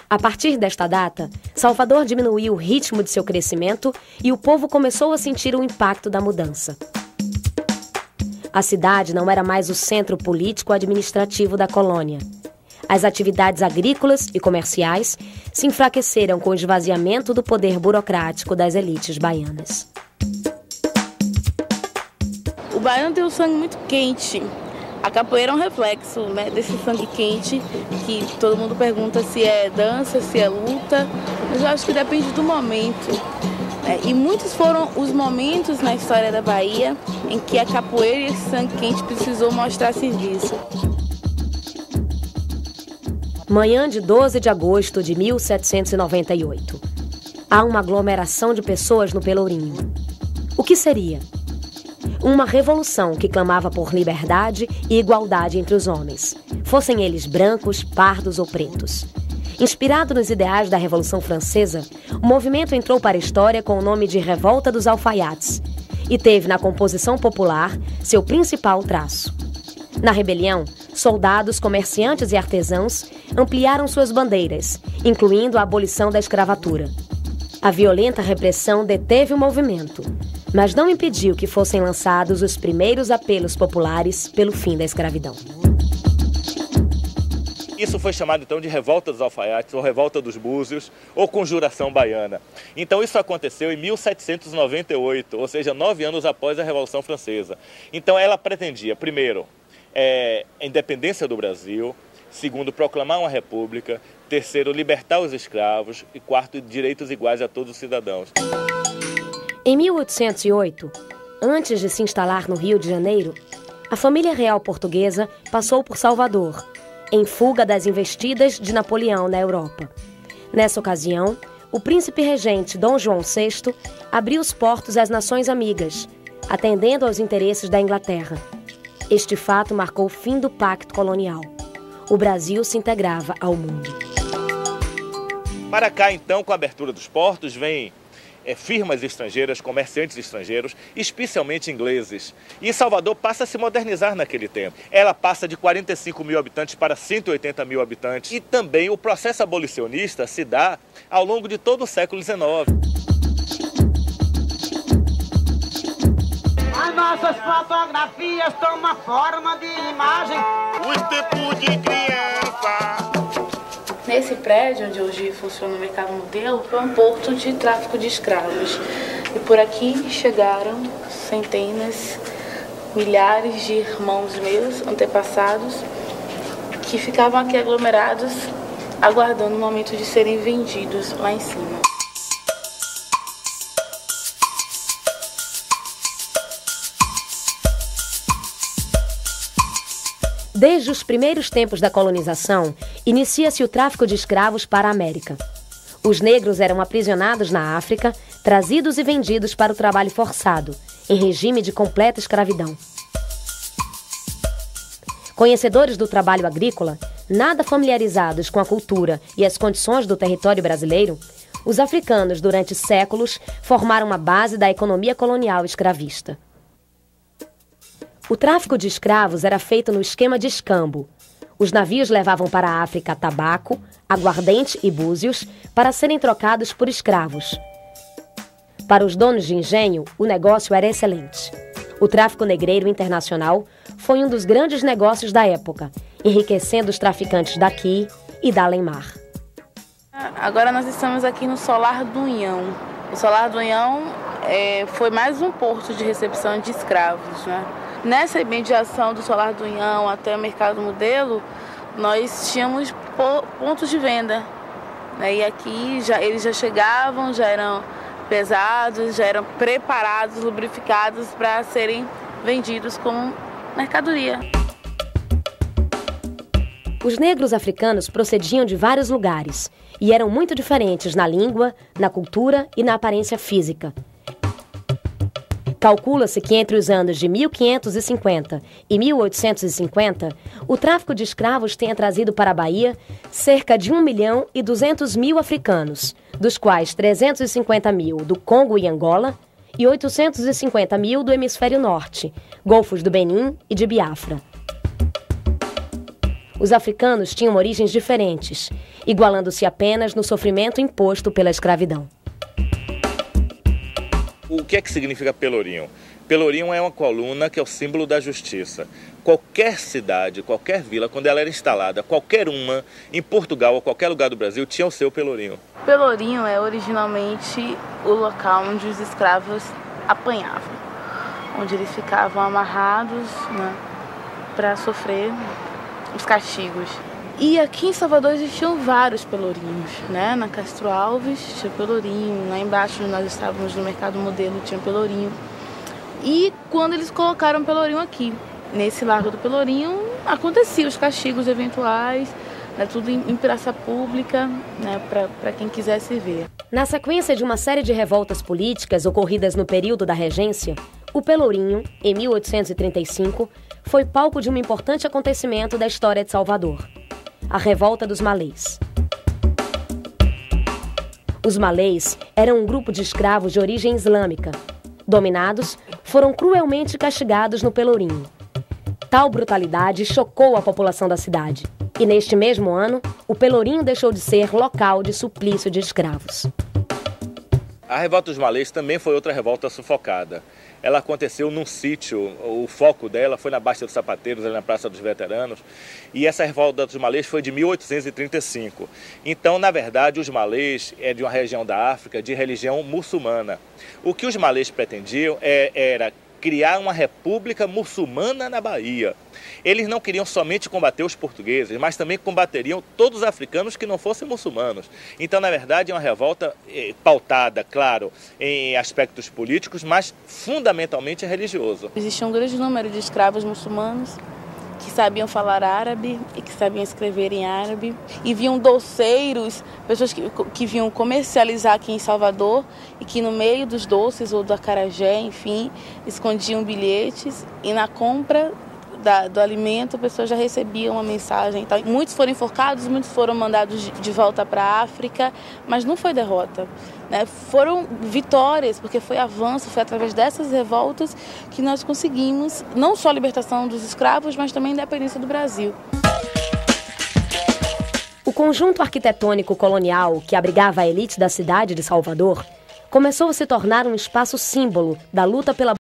A partir desta data, Salvador diminuiu o ritmo de seu crescimento e o povo começou a sentir o impacto da mudança. A cidade não era mais o centro político-administrativo da colônia. As atividades agrícolas e comerciais se enfraqueceram com o esvaziamento do poder burocrático das elites baianas. O baiano tem o sangue muito quente. A capoeira é um reflexo, né, desse sangue quente, que todo mundo pergunta se é dança, se é luta, mas eu acho que depende do momento. E muitos foram os momentos na história da Bahia em que a capoeira e esse sangue quente precisou mostrar serviço. Manhã de 12 de agosto de 1798. Há uma aglomeração de pessoas no Pelourinho. O que seria? Uma revolução que clamava por liberdade e igualdade entre os homens, fossem eles brancos, pardos ou pretos. Inspirado nos ideais da Revolução Francesa, o movimento entrou para a história com o nome de Revolta dos Alfaiates e teve na composição popular seu principal traço. Na rebelião, soldados, comerciantes e artesãos ampliaram suas bandeiras, incluindo a abolição da escravatura. A violenta repressão deteve o movimento, mas não impediu que fossem lançados os primeiros apelos populares pelo fim da escravidão. Isso foi chamado então de Revolta dos Alfaiates, ou Revolta dos Búzios, ou Conjuração Baiana. Então isso aconteceu em 1798, ou seja, 9 anos após a Revolução Francesa. Então ela pretendia, primeiro, a independência do Brasil, segundo, proclamar uma república, terceiro, libertar os escravos e quarto, direitos iguais a todos os cidadãos. Em 1808, antes de se instalar no Rio de Janeiro, a família real portuguesa passou por Salvador, em fuga das investidas de Napoleão na Europa. Nessa ocasião, o príncipe regente Dom João VI abriu os portos às nações amigas, atendendo aos interesses da Inglaterra. Este fato marcou o fim do pacto colonial. O Brasil se integrava ao mundo. Para cá, então, com a abertura dos portos, vem firmas estrangeiras, comerciantes estrangeiros, especialmente ingleses. E Salvador passa a se modernizar naquele tempo. Ela passa de 45 mil habitantes para 180 mil habitantes. E também o processo abolicionista se dá ao longo de todo o século XIX. As nossas fotografias tomam forma de imagem. Os tempos de criança. Nesse prédio, onde hoje funciona o Mercado Modelo, foi um porto de tráfico de escravos. E por aqui chegaram centenas, milhares de irmãos meus, antepassados, que ficavam aqui aglomerados, aguardando o momento de serem vendidos lá em cima. Desde os primeiros tempos da colonização, inicia-se o tráfico de escravos para a América. Os negros eram aprisionados na África, trazidos e vendidos para o trabalho forçado, em regime de completa escravidão. Conhecedores do trabalho agrícola, nada familiarizados com a cultura e as condições do território brasileiro, os africanos, durante séculos, formaram uma base da economia colonial escravista. O tráfico de escravos era feito no esquema de escambo. Os navios levavam para a África tabaco, aguardente e búzios para serem trocados por escravos. Para os donos de engenho, o negócio era excelente. O tráfico negreiro internacional foi um dos grandes negócios da época, enriquecendo os traficantes daqui e da além-mar. Agora nós estamos aqui no Solar do Unhão. O Solar do Unhão foi mais um porto de recepção de escravos, né? Nessa imediação do Solar do Unhão até o Mercado Modelo, nós tínhamos pontos de venda, né? E aqui eles já chegavam, já eram pesados, já eram preparados, lubrificados para serem vendidos como mercadoria. Os negros africanos procediam de vários lugares e eram muito diferentes na língua, na cultura e na aparência física. Calcula-se que entre os anos de 1550 e 1850, o tráfico de escravos tenha trazido para a Bahia cerca de 1.200.000 africanos, dos quais 350 mil do Congo e Angola e 850 mil do hemisfério norte, golfos do Benin e de Biafra. Os africanos tinham origens diferentes, igualando-se apenas no sofrimento imposto pela escravidão. O que é que significa pelourinho? Pelourinho é uma coluna que é o símbolo da justiça. Qualquer cidade, qualquer vila, quando ela era instalada, qualquer uma, em Portugal ou qualquer lugar do Brasil, tinha o seu pelourinho. Pelourinho é originalmente o local onde os escravos apanhavam, onde eles ficavam amarrados, né, para sofrer os castigos. E aqui em Salvador existiam vários pelourinhos, né? Na Castro Alves tinha pelourinho, lá embaixo nós estávamos no Mercado Modelo tinha pelourinho. E quando eles colocaram pelourinho aqui, nesse Largo do Pelourinho, aconteciam os castigos eventuais, né? Tudo em praça pública, né? Para quem quisesse ver. Na sequência de uma série de revoltas políticas ocorridas no período da Regência, o Pelourinho, em 1835, foi palco de um importante acontecimento da história de Salvador: a Revolta dos Malês. Os malês eram um grupo de escravos de origem islâmica. Dominados, foram cruelmente castigados no Pelourinho. Tal brutalidade chocou a população da cidade. E neste mesmo ano, o Pelourinho deixou de ser local de suplício de escravos. A Revolta dos Malês também foi outra revolta sufocada. Ela aconteceu num sítio, o foco dela foi na Baixa dos Sapateiros, ali na Praça dos Veteranos, e essa Revolta dos Malês foi de 1835. Então, na verdade, os malês é de uma região da África de religião muçulmana. O que os malês pretendiam era criar uma república muçulmana na Bahia. Eles não queriam somente combater os portugueses, mas também combateriam todos os africanos que não fossem muçulmanos. Então, na verdade, é uma revolta pautada, claro, em aspectos políticos, mas fundamentalmente religioso. Existia um grande número de escravos muçulmanos que sabiam falar árabe e que sabiam escrever em árabe. E vinham doceiros, pessoas que vinham comercializar aqui em Salvador e que no meio dos doces ou do acarajé, enfim, escondiam bilhetes e na compra do alimento a pessoa já recebia uma mensagem. Então, muitos foram enforcados, muitos foram mandados de volta para a África, mas não foi derrota, né? Foram vitórias, porque foi avanço, foi através dessas revoltas que nós conseguimos não só a libertação dos escravos, mas também a independência do Brasil. O conjunto arquitetônico colonial que abrigava a elite da cidade de Salvador começou a se tornar um espaço símbolo da luta pela